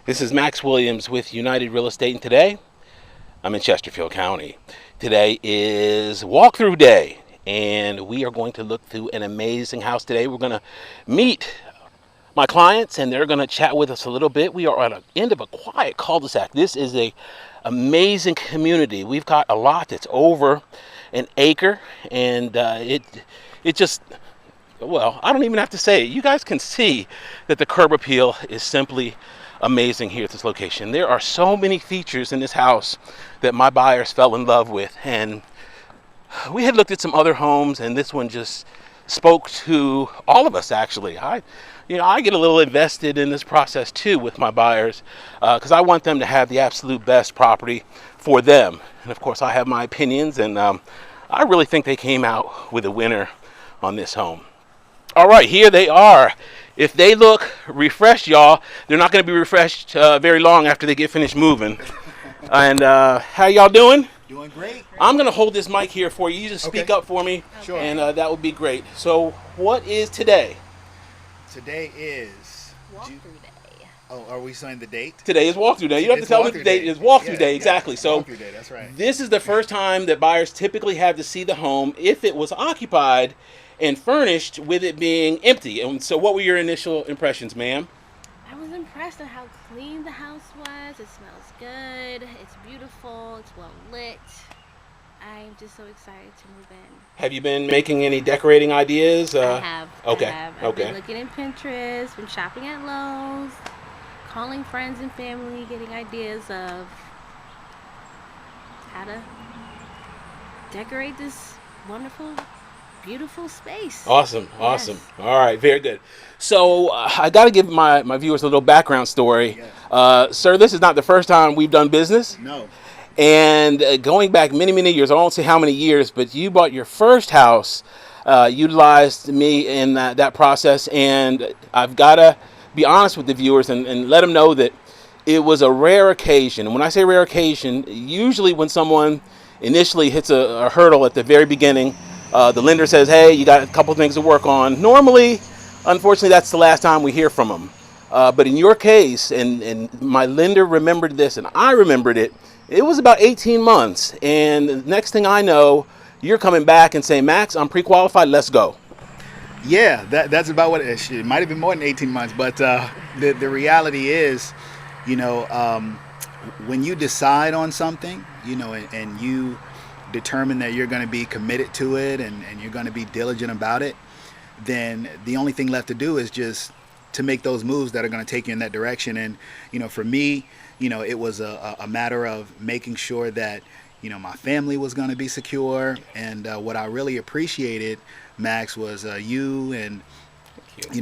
This is Max Williams with United Real Estate, and today I'm in Chesterfield County. Today is walkthrough day, and we are going to look through an amazing house today. We're going to meet my clients, and they're going to chat with us a little bit. We are at the end of a quiet cul-de-sac. This is a amazing community. We've got a lot that's over an acre, and it just, well, I don't even have to say it. You guys can see that the curb appeal is simply amazing here at this location. There are so many features in this house that my buyers fell in love with, and we had looked at some other homes, and this one just spoke to all of us. Actually, I get a little invested in this process too with my buyers, because I want them to have the absolute best property for them. And of course, I have my opinions, and I really think they came out with a winner on this home. All right, here they are. If they look refreshed, y'all, they're not going to be refreshed very long after they get finished moving. And how y'all doing? Doing great. I'm going to hold this mic here for you. You just speak up for me, Sure. and that would be great. So what is today? Today is Walkthrough day. Oh, are we saying the date? Today is walkthrough day. You don't have to tell me the date. It's walkthrough day, exactly. So walkthrough day, that's right. this is the first time that buyers typically have to see the home if it was occupied and furnished with it being empty. And so what were your initial impressions, ma'am? I was impressed at how clean the house was. It smells good. It's beautiful. It's well lit. I'm just so excited to move in. Have you been making any decorating ideas? I have. Okay. I have. I've Okay. been looking in Pinterest, been shopping at Lowe's, calling friends and family, getting ideas of how to decorate this wonderful, beautiful space. Awesome. All right, very good. So I got to give my viewers a little background story. Yes. Sir, this is not the first time we've done business. No. And going back many, many years, I won't say how many years, but you bought your first house, utilized me in that process. And I've got to be honest with the viewers and let them know that it was a rare occasion. And when I say rare occasion, usually when someone initially hits a hurdle at the very beginning, the lender says, hey, you got a couple things to work on. Normally, unfortunately, that's the last time we hear from them. But in your case, and my lender remembered this and I remembered it, it was about 18 months. And the next thing I know, you're coming back and saying, Max, I'm pre-qualified, let's go. Yeah, that's about what it is. It might have been more than 18 months, but the reality is, when you decide on something, and you determine that you're going to be committed to it and you're going to be diligent about it, then the only thing left to do is just to make those moves that are going to take you in that direction. And, for me, it was a matter of making sure that, my family was going to be secure. And what I really appreciated, Max, was you and,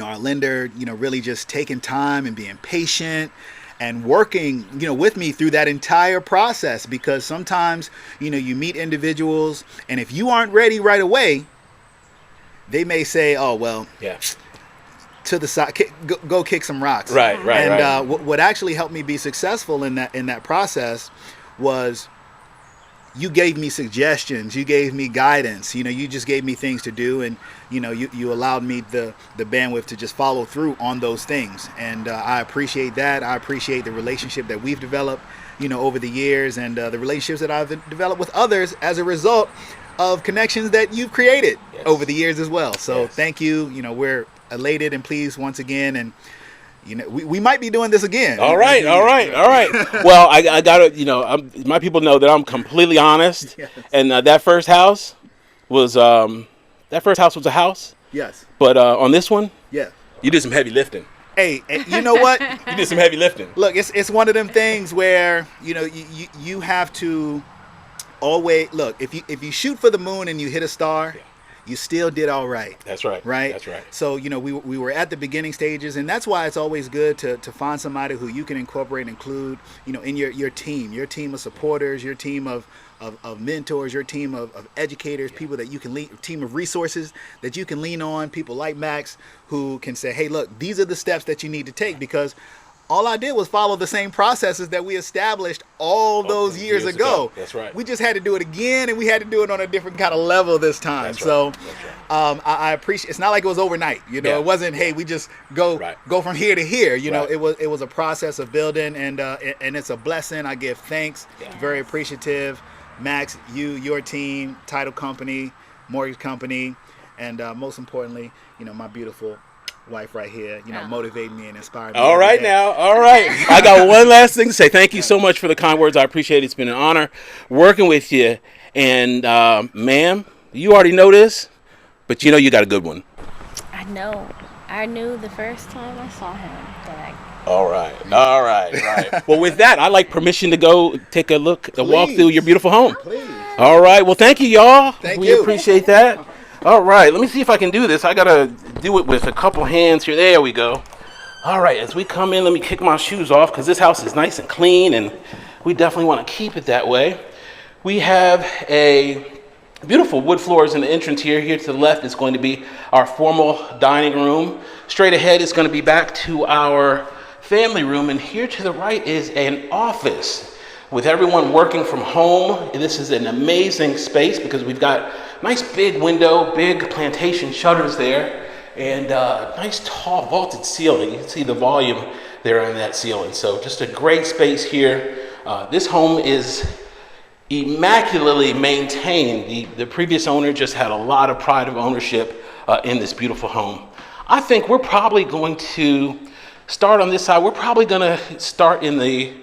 our lender, really just taking time and being patient and working, with me through that entire process. Because sometimes, you meet individuals, and if you aren't ready right away, they may say, oh, well, Yeah. to the side, go kick some rocks. Right. And what actually helped me be successful in that process was you gave me suggestions, you gave me guidance, you just gave me things to do, and you allowed me the bandwidth to just follow through on those things. And I appreciate that. I appreciate the relationship that we've developed over the years, and the relationships that I've developed with others as a result of connections that you've created over the years as well. So Thank you. We're elated and pleased once again, and we might be doing this again. All right. Well, I gotta, my people know that I'm completely honest. Yes. And that first house was a house. Yes. But on this one, Yeah. you did some heavy lifting. Hey, you know what? You did some heavy lifting. Look, it's one of them things where you have to always look. If you shoot for the moon and you hit a star, you still did all right. That's right. Right? That's right. So, we were at the beginning stages, and that's why it's always good to find somebody who you can incorporate and include, in your team of supporters, your team of mentors, your team of educators, people that you can lean, team of resources that you can lean on, people like Max who can say, hey, look, these are the steps that you need to take, because all I did was follow the same processes that we established all those years ago. That's right. We just had to do it again, and we had to do it on a different kind of level this time. That's right. So That's right. I appreciate. It's not like it was overnight. You know, Yeah. it wasn't. Hey, we just go from here to here. You know, Right. it was a process of building, and it's a blessing. I give thanks. Yes. Very appreciative. Max, your team, title company, mortgage company, and most importantly, you know, my beautiful wife right here, you know, motivate me and inspire me. All every right day. now. All right. I got one last thing to say. Thank you so much for the kind words. I appreciate it. It's been an honor working with you. And, ma'am, you already know this, but you know you got a good one. I know. I knew the first time I saw him that All right. All right. Right. Well, with that, I'd like permission to go take a look, a walk through your beautiful home. Please. All right. Well, thank you, y'all. Thank we you. appreciate that. All right. Let me see if I can do this. I got to do it with a couple hands here. There we go. All right. As we come in, let me kick my shoes off because this house is nice and clean, and we definitely want to keep it that way. We have a beautiful wood floors in the entrance here. Here to the left is going to be our formal dining room. Straight ahead is going to be back to our family room, and here to the right is an office with everyone working from home. This is an amazing space because we've got nice big window, big plantation shutters there, and nice tall vaulted ceiling. You can see the volume there on that ceiling. So just a great space here. This home is immaculately maintained. The previous owner just had a lot of pride of ownership in this beautiful home. I think we're probably going to start on this side. We're probably going to start in the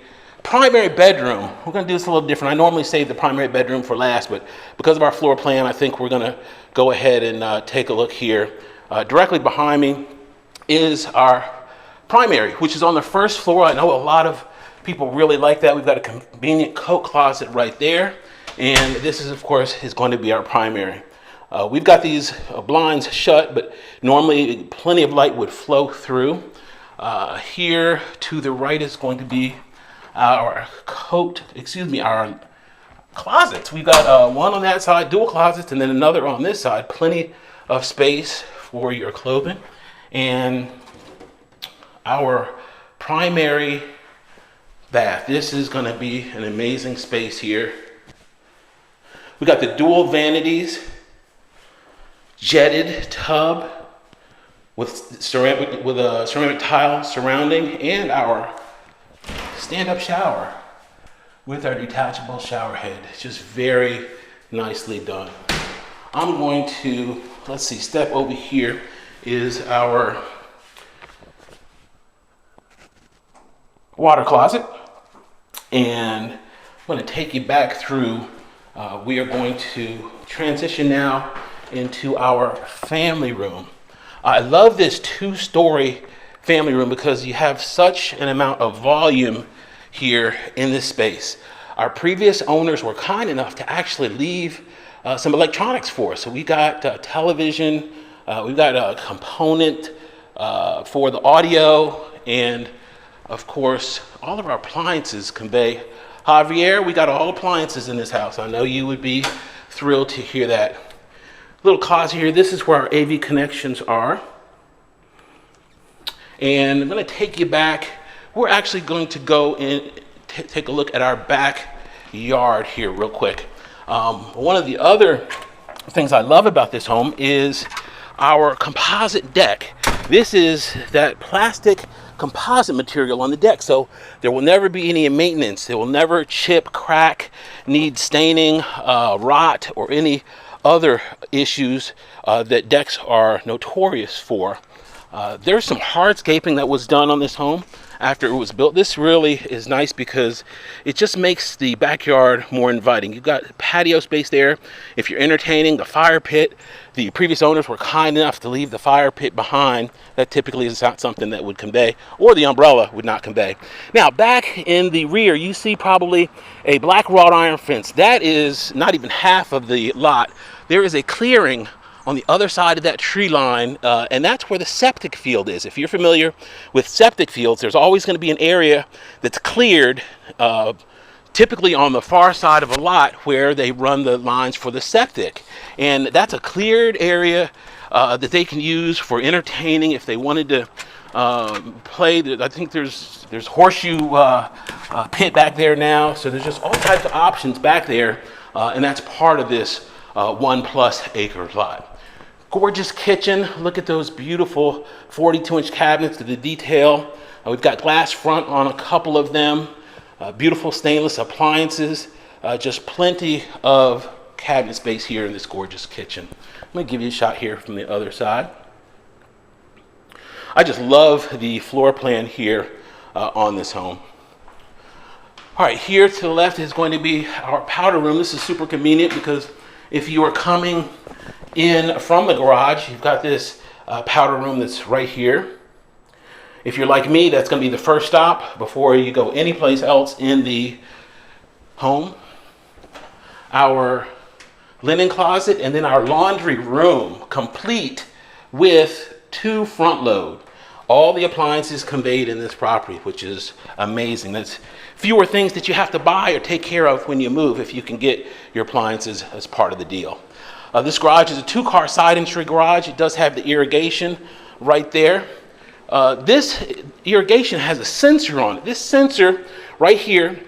primary bedroom. We're going to do this a little different. I normally save the primary bedroom for last, but because of our floor plan, I think we're going to go ahead and take a look here. Directly behind me is our primary, which is on the first floor. I know a lot of people really like that. We've got a convenient coat closet right there, and this is, of course, is going to be our primary. We've got these blinds shut, but normally plenty of light would flow through. Here to the right is going to be our our closets. We've got one on that side, dual closets, and then another on this side. Plenty of space for your clothing. And our primary bath. This is going to be an amazing space here. We got the dual vanities, jetted tub with a ceramic tile surrounding, and our stand-up shower with our detachable shower head. It's just very nicely done. I'm going to, step over here is our water closet. And I'm going to take you back through. We are going to transition now into our family room. I love this 2-story family room because you have such an amount of volume here in this space. Our previous owners were kind enough to actually leave some electronics for us. So we got television, we've got a component for the audio, and of course, all of our appliances convey. Javier, we got all appliances in this house. I know you would be thrilled to hear that. Little closet here. This is where our AV connections are. And I'm going to take you back. We're actually going to go and take a look at our backyard here real quick. One of the other things I love about this home is our composite deck. This is that plastic composite material on the deck, so there will never be any maintenance. It will never chip, crack, need staining, rot, or any other issues that decks are notorious for. There's some hardscaping that was done on this home after it was built. This really is nice because it just makes the backyard more inviting. You've got patio space there. If you're entertaining, the fire pit, the previous owners were kind enough to leave the fire pit behind. That typically is not something that would convey, or the umbrella would not convey. Now, back in the rear, you see probably a black wrought iron fence. That is not even half of the lot. There is a clearing on the other side of that tree line, and that's where the septic field is. If you're familiar with septic fields, there's always going to be an area that's cleared, typically on the far side of a lot where they run the lines for the septic. And that's a cleared area that they can use for entertaining if they wanted to play. I think there's horseshoe pit back there now. So there's just all types of options back there, and that's part of this 1+ acre lot. Gorgeous kitchen. Look at those beautiful 42-inch cabinets to the detail. We've got glass front on a couple of them. Beautiful stainless appliances. Just plenty of cabinet space here in this gorgeous kitchen. I'm going to give you a shot here from the other side. I just love the floor plan here on this home. All right, here to the left is going to be our powder room. This is super convenient because if you are coming in from the garage, you've got this powder room that's right here. If you're like me, that's going to be the first stop before you go anyplace else in the home. Our linen closet and then our laundry room, complete with 2 front load. All the appliances conveyed in this property, which is amazing. That's fewer things that you have to buy or take care of when you move if you can get your appliances as part of the deal. This garage is a 2-car side entry garage. It does have the irrigation right there. This irrigation has a sensor on it. This sensor right here,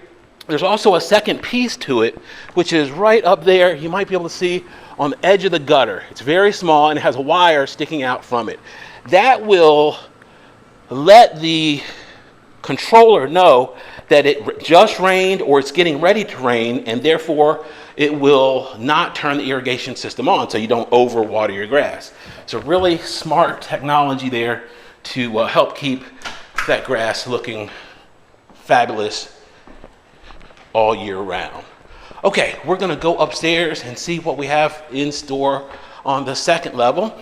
there's also a second piece to it, which is right up there. You might be able to see on the edge of the gutter. It's very small and it has a wire sticking out from it. That will let the controller know that it just rained or it's getting ready to rain, and therefore it will not turn the irrigation system on so you don't overwater your grass. It's a really smart technology there to help keep that grass looking fabulous all year round. Okay, we're going to go upstairs and see what we have in store on the second level.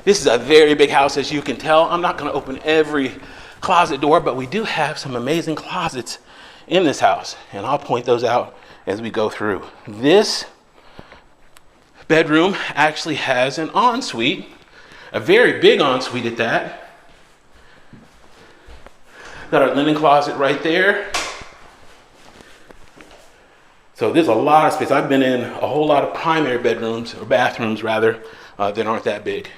This is a very big house, as you can tell. I'm not going to open every closet door, but we do have some amazing closets in this house, and I'll point those out as we go through. This bedroom actually has an ensuite, a very big ensuite at that. Got our linen closet right there. So there's a lot of space. I've been in a whole lot of primary bedrooms, or bathrooms rather, that aren't that big.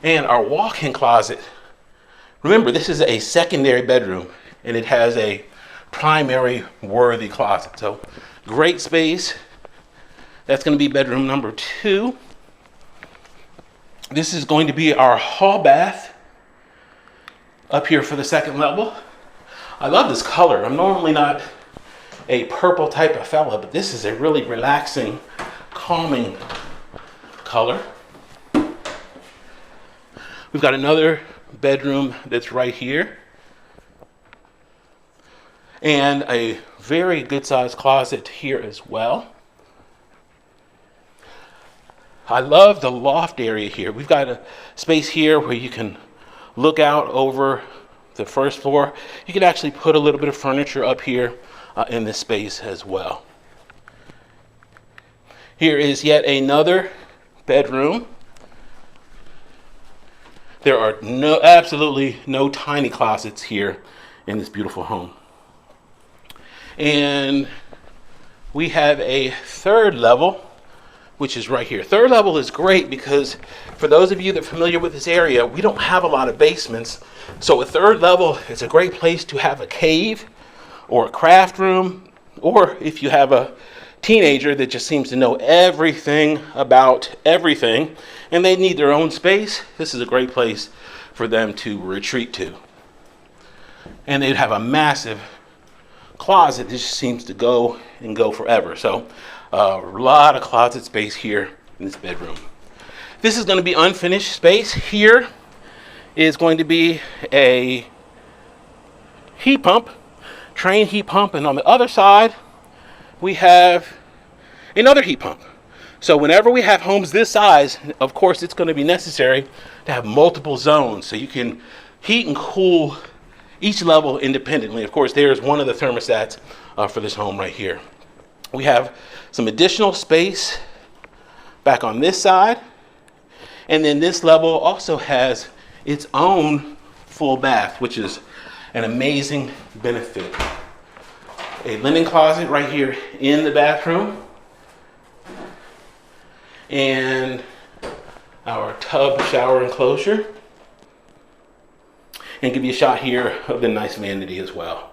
And our walk-in closet, remember, this is a secondary bedroom and it has a primary worthy closet. So great space. That's going to be bedroom number 2. This is going to be our hall bath up here for the second level. I love this color. I'm normally not a purple type of fella, but this is a really relaxing, calming color. We've got another bedroom that's right here, and a very good sized closet here as well. I love the loft area here. We've got a space here where you can look out over the first floor. You can actually put a little bit of furniture up here in this space as well. Here is yet another bedroom. There are absolutely no tiny closets here in this beautiful home. And we have a third level, which is right here. Third level is great because for those of you that are familiar with this area, we don't have a lot of basements. So a third level is a great place to have a cave or a craft room, or if you have a teenager that just seems to know everything about everything and they need their own space, this is a great place for them to retreat to. And they'd have a massive closet that just seems to go and go forever. So a lot of closet space here in this bedroom. This is going to be unfinished space. Here is going to be a heat pump, train heat pump, and on the other side we have another heat pump. So whenever we have homes this size, of course it's going to be necessary to have multiple zones so you can heat and cool each level independently. Of course, there's one of the thermostats for this home right here. We have some additional space back on this side, and then this level also has its own full bath, which is an amazing benefit. A linen closet right here in the bathroom, and our tub shower enclosure. and give you a shot here of the nice vanity as well.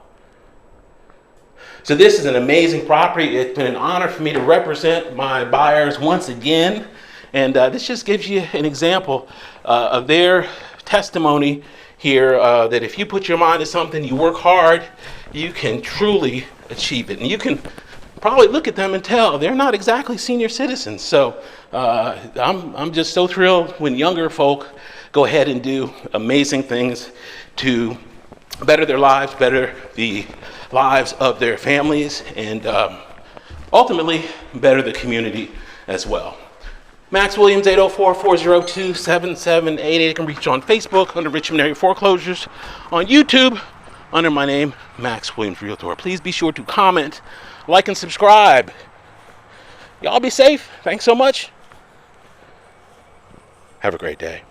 So this is an amazing property. It's been an honor for me to represent my buyers once again. And this just gives you an example of their testimony here, that if you put your mind to something, you work hard, you can truly achieve it. And you can probably look at them and tell they're not exactly senior citizens. So I'm just so thrilled when younger folk go ahead and do amazing things to better their lives, better the lives of their families, and ultimately better the community as well. Max Williams, 804-402-7788. You can reach on Facebook under Richmond Area Foreclosures, on YouTube under my name, Max Williams Realtor. Please be sure to comment, like, and subscribe. Y'all be safe. Thanks so much. Have a great day.